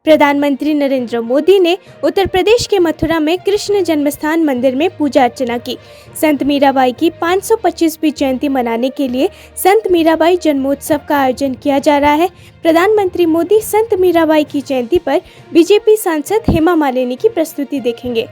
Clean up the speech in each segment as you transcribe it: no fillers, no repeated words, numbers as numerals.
प्रधानमंत्री नरेंद्र मोदी ने उत्तर प्रदेश के मथुरा में कृष्ण जन्मस्थान मंदिर में पूजा अर्चना की। संत मीराबाई की 525वीं जयंती मनाने के लिए संत मीराबाई जन्मोत्सव का आयोजन किया जा रहा है। प्रधानमंत्री मोदी संत मीराबाई की जयंती पर बीजेपी सांसद हेमा मालिनी की प्रस्तुति देखेंगे।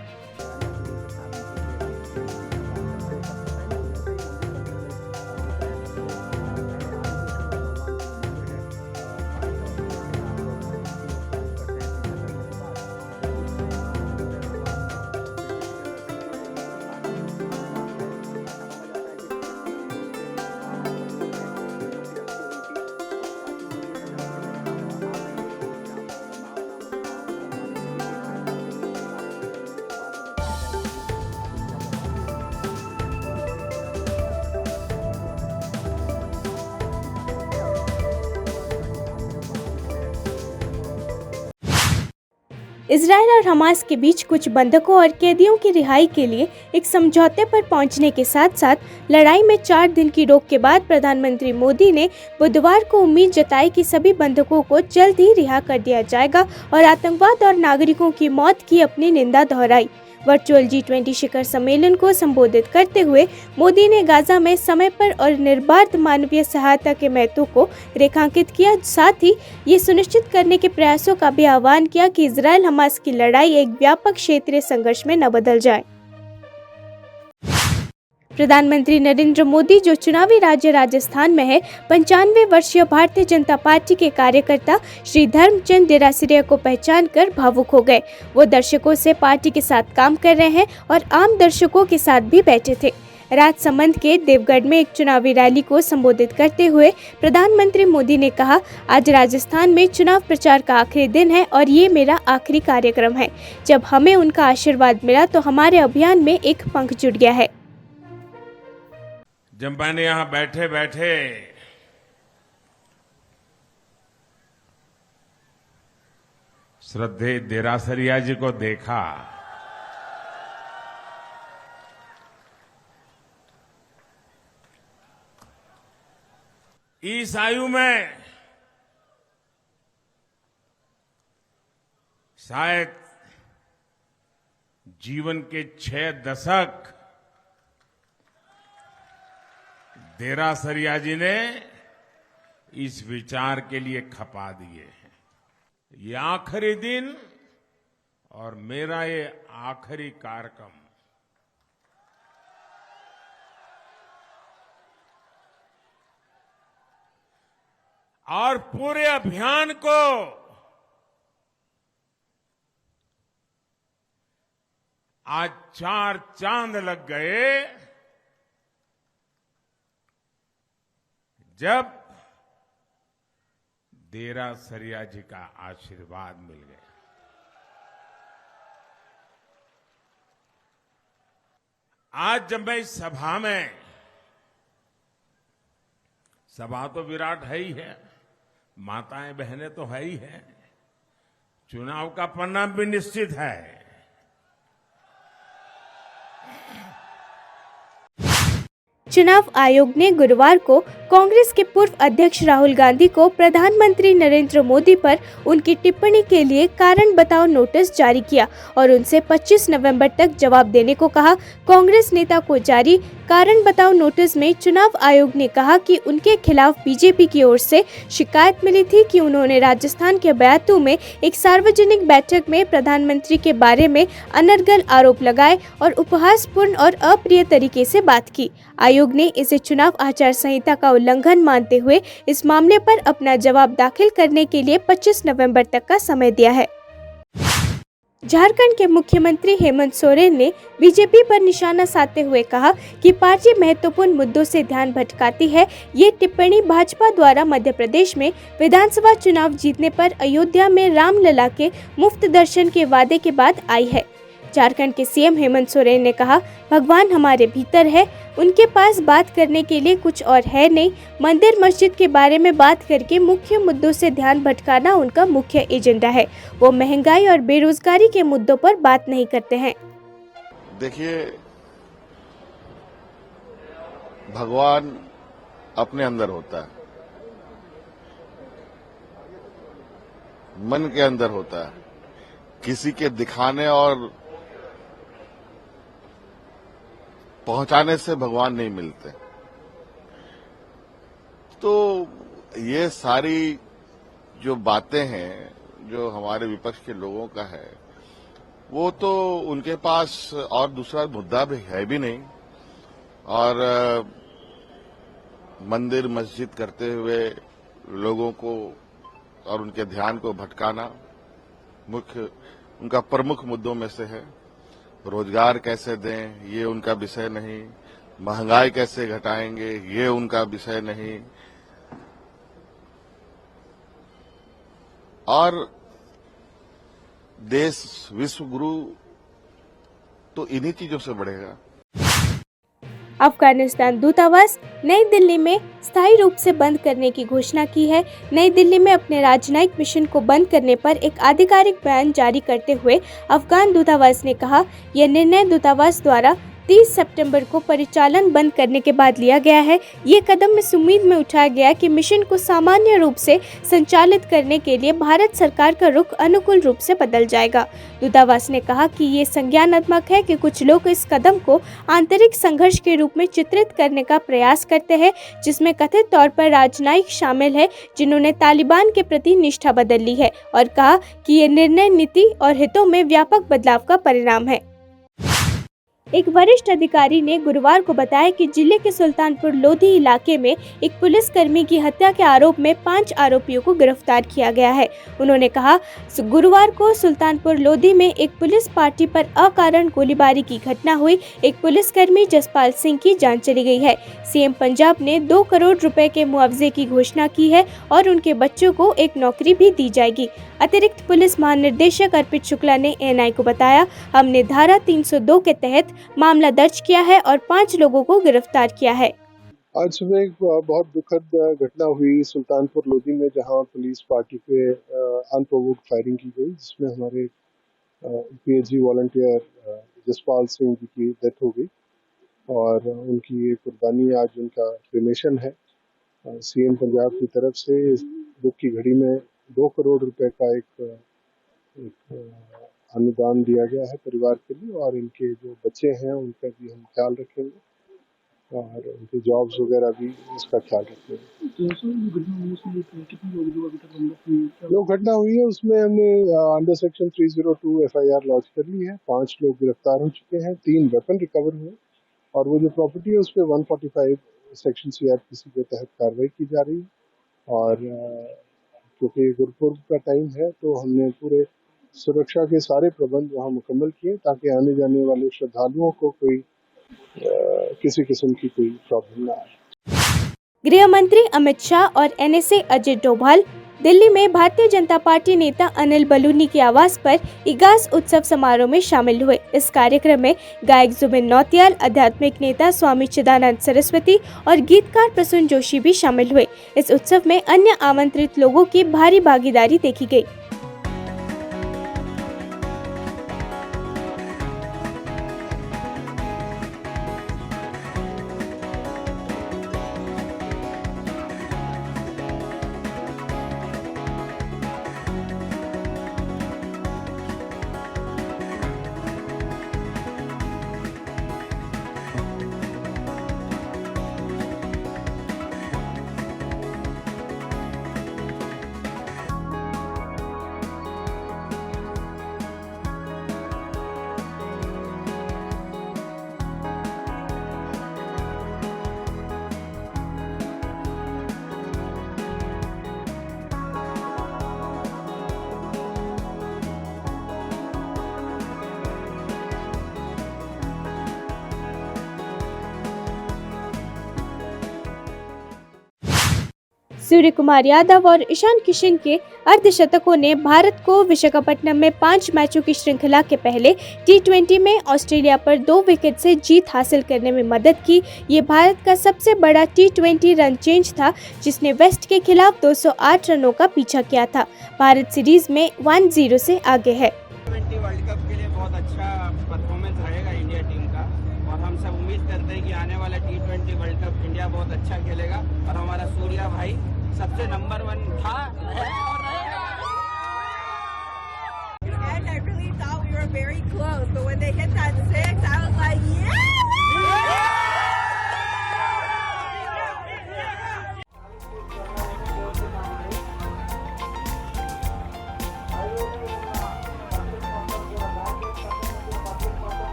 इजरायल और हमास के बीच कुछ बंधकों और कैदियों की रिहाई के लिए एक समझौते पर पहुंचने के साथ साथ लड़ाई में 4 दिन की रोक के बाद प्रधानमंत्री मोदी ने बुधवार को उम्मीद जताई कि सभी बंधकों को जल्द ही रिहा कर दिया जाएगा और आतंकवाद और नागरिकों की मौत की अपनी निंदा दोहराई। वर्चुअल G20 शिखर सम्मेलन को संबोधित करते हुए मोदी ने गाजा में समय पर और निर्बाध मानवीय सहायता के महत्व को रेखांकित किया। साथ ही ये सुनिश्चित करने के प्रयासों का भी आह्वान किया कि इजरायल हमास की लड़ाई एक व्यापक क्षेत्रीय संघर्ष में न बदल जाए। प्रधानमंत्री नरेंद्र मोदी, जो चुनावी राज्य राजस्थान में है, 95 वर्षीय भारतीय जनता पार्टी के कार्यकर्ता श्री धर्मचंद देरासिया को पहचान कर भावुक हो गए। वो दर्शकों से पार्टी के साथ काम कर रहे हैं और आम दर्शकों के साथ भी बैठे थे। राजसमंद के देवगढ़ में एक चुनावी रैली को संबोधित करते हुए प्रधानमंत्री मोदी ने कहा, आज राजस्थान में चुनाव प्रचार का आखिरी दिन है और ये मेरा आखिरी कार्यक्रम है। जब हमें उनका आशीर्वाद मिला तो हमारे अभियान में एक पंख जुड़ गया है। जब मैंने यहां बैठे बैठे श्रद्धेय देरासरिया जी को देखा, इस आयु में शायद जीवन के 6 दशक देरासरिया जी ने इस विचार के लिए खपा दिए हैं। ये आखिरी दिन और मेरा ये आखिरी कार्यक्रम, और पूरे अभियान को आज 4 चांद लग गए जब देरासरिया जी का आशीर्वाद मिल गया। आज जब मैं इस सभा में, सभा तो विराट है ही है, माताएं बहनें तो है ही है, चुनाव का परिणाम भी निश्चित है। चुनाव आयोग ने गुरुवार को कांग्रेस के पूर्व अध्यक्ष राहुल गांधी को प्रधानमंत्री नरेंद्र मोदी पर उनकी टिप्पणी के लिए कारण बताओ नोटिस जारी किया और उनसे 25 नवंबर तक जवाब देने को कहा। कांग्रेस नेता को जारी कारण बताओ नोटिस में चुनाव आयोग ने कहा कि उनके खिलाफ बीजेपी की ओर से शिकायत मिली थी कि उन्होंने राजस्थान के बैतूल में एक सार्वजनिक बैठक में प्रधानमंत्री के बारे में अनर्गल आरोप लगाए और उपहासपूर्ण और अप्रिय तरीके से बात की। आयोग ने इसे चुनाव आचार संहिता का उल्लंघन मानते हुए इस मामले पर अपना जवाब दाखिल करने के लिए 25 नवंबर तक का समय दिया है। झारखंड के मुख्यमंत्री हेमंत सोरेन ने बीजेपी पर निशाना साधते हुए कहा कि पार्टी महत्वपूर्ण मुद्दों से ध्यान भटकाती है। ये टिप्पणी भाजपा द्वारा मध्य प्रदेश में विधानसभा चुनाव जीतने पर अयोध्या में रामलला के मुफ्त दर्शन के वादे के बाद आई है। झारखंड के सीएम हेमंत सोरेन ने कहा, भगवान हमारे भीतर है, उनके पास बात करने के लिए कुछ और है नहीं। मंदिर मस्जिद के बारे में बात करके मुख्य मुद्दों से ध्यान भटकाना उनका मुख्य एजेंडा है। वो महंगाई और बेरोजगारी के मुद्दों पर बात नहीं करते हैं। देखिए, भगवान अपने अंदर होता है। मन के अंदर होता है, किसी के दिखाने और पहुंचाने से भगवान नहीं मिलते। तो ये सारी जो बातें हैं, जो हमारे विपक्ष के लोगों का है, वो तो उनके पास और दूसरा मुद्दा भी है भी नहीं। और मंदिर मस्जिद करते हुए लोगों को और उनके ध्यान को भटकाना उनका प्रमुख मुद्दों में से है। रोजगार कैसे दें, ये उनका विषय नहीं। महंगाई कैसे घटाएंगे, ये उनका विषय नहीं। और देश विश्व गुरु तो इन्हीं चीजों से बढ़ेगा। अफगानिस्तान दूतावास नई दिल्ली में स्थायी रूप से बंद करने की घोषणा की है। नई दिल्ली में अपने राजनयिक मिशन को बंद करने पर एक आधिकारिक बयान जारी करते हुए अफगान दूतावास ने कहा, यह निर्णय दूतावास द्वारा 30 सितंबर को परिचालन बंद करने के बाद लिया गया है। ये कदम इस उम्मीद में उठाया गया कि मिशन को सामान्य रूप से संचालित करने के लिए भारत सरकार का रुख अनुकूल रूप से बदल जाएगा। दूतावास ने कहा कि ये संज्ञानात्मक है कि कुछ लोग इस कदम को आंतरिक संघर्ष के रूप में चित्रित करने का प्रयास करते हैं, जिसमें कथित तौर पर राजनयिक शामिल है जिन्होंने तालिबान के प्रति निष्ठा बदल ली है, और कहा कि ये निर्णय नीति और हितों में व्यापक बदलाव का परिणाम है। एक वरिष्ठ अधिकारी ने गुरुवार को बताया कि जिले के सुल्तानपुर लोधी इलाके में एक पुलिसकर्मी की हत्या के आरोप में 5 आरोपियों को गिरफ्तार किया गया है। उन्होंने कहा, गुरुवार को सुल्तानपुर लोधी में एक पुलिस पार्टी पर अकारण गोलीबारी की घटना हुई। एक पुलिसकर्मी जसपाल सिंह की जान चली गई है। सीएम पंजाब ने 2 करोड़ रुपए के मुआवजे की घोषणा की है और उनके बच्चों को एक नौकरी भी दी जाएगी। अतिरिक्त पुलिस महानिदेशक अर्पित शुक्ला ने एएनआई को बताया, हमने धारा 302 के तहत मामला दर्ज किया है और 5 लोगों को गिरफ्तार किया है। आज सुबह एक बहुत दुखद घटना हुई सुल्तानपुर लोधी में, जहां पुलिस पार्टी पे अनप्रोवोक्ड फायरिंग की गई, जिसमें हमारे पीएचजी वॉलंटियर जसपाल सिंह जी की डेथ हो गई और उनकी ये कुर्बानी, आज उनका क्रिमेशन है। सीएम पंजाब की तरफ से इस दुख की घड़ी में 2 करोड़ रुपए का एक अनुदान दिया गया है परिवार के लिए, और इनके जो बच्चे हैं उनका भी हम ख्याल रखेंगे और उनके जॉब्स वगैरह भी इसका ख्याल रखेंगे। जो घटना हुई है उसमें हमने अंडर सेक्शन 302 एफआईआर लॉन्च कर ली है। 5 लोग गिरफ्तार हो चुके हैं, 3 वेपन रिकवर हुए और वो जो प्रॉपर्टी है उस पर 145 सेक्शन सीआरपीसी के तहत कार्रवाई की जा रही है। और क्योंकि गुरुपुरब का टाइम है तो हमने पूरे सुरक्षा के सारे प्रबंध वहाँ मुकम्मल किए ताकि आने जाने वाले श्रद्धालुओं को कोई किसी किस्म की कोई प्रॉब्लम ना आए। गृह मंत्री अमित शाह और एनएसए अजय डोभाल दिल्ली में भारतीय जनता पार्टी नेता अनिल बलूनी के आवास पर इगास उत्सव समारोह में शामिल हुए। इस कार्यक्रम में गायक जुबिन नौटियाल, आध्यात्मिक नेता स्वामी चिदानंद सरस्वती और गीतकार प्रसून जोशी भी शामिल हुए। इस उत्सव में अन्य आमंत्रित लोगों की भारी भागीदारी देखी गई। सूर्य कुमार यादव और ईशान किशन के अर्धशतकों ने भारत को विशाखापट्टनम में 5 मैचों की श्रृंखला के पहले T20 में ऑस्ट्रेलिया पर 2 विकेट से जीत हासिल करने में मदद की। ये भारत का सबसे बड़ा T20 रन चेंज था, जिसने वेस्ट के खिलाफ 208 रनों का पीछा किया था। भारत सीरीज में 1-0 से आगे है। T20 वर्ल्ड कप के लिए बहुत अच्छा परफॉर्मेंस रहेगा इंडिया टीम का और हम सब उम्मीद करते हैं कि आने वाला T20 वर्ल्ड कप इंडिया बहुत अच्छा खेलेगा और हमारा सूर्या भाई सबसे नंबर 1 था, है और रहेगा। they hit that 6, I was like, yeah!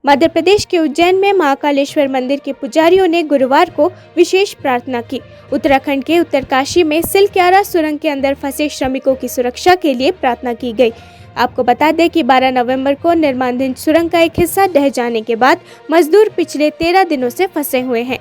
Madhya Pradesh के उज्जैन में महाकालेश्वर मंदिर के पुजारियों ने गुरुवार को विशेष प्रार्थना की। उत्तराखंड के उत्तरकाशी में सिलक्यारा सुरंग के अंदर फंसे श्रमिकों की सुरक्षा के लिए प्रार्थना की गई। आपको बता दें कि 12 नवंबर को निर्माणाधीन सुरंग का एक हिस्सा ढह जाने के बाद मजदूर पिछले 13 दिनों से फंसे हुए हैं।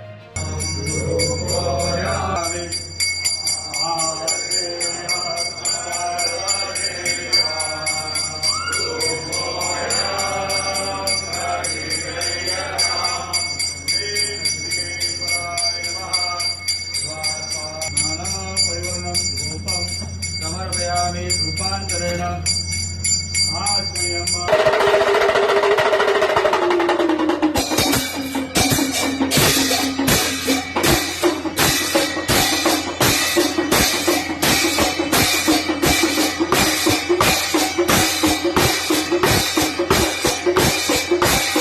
समर्पयामि रूपांतरेण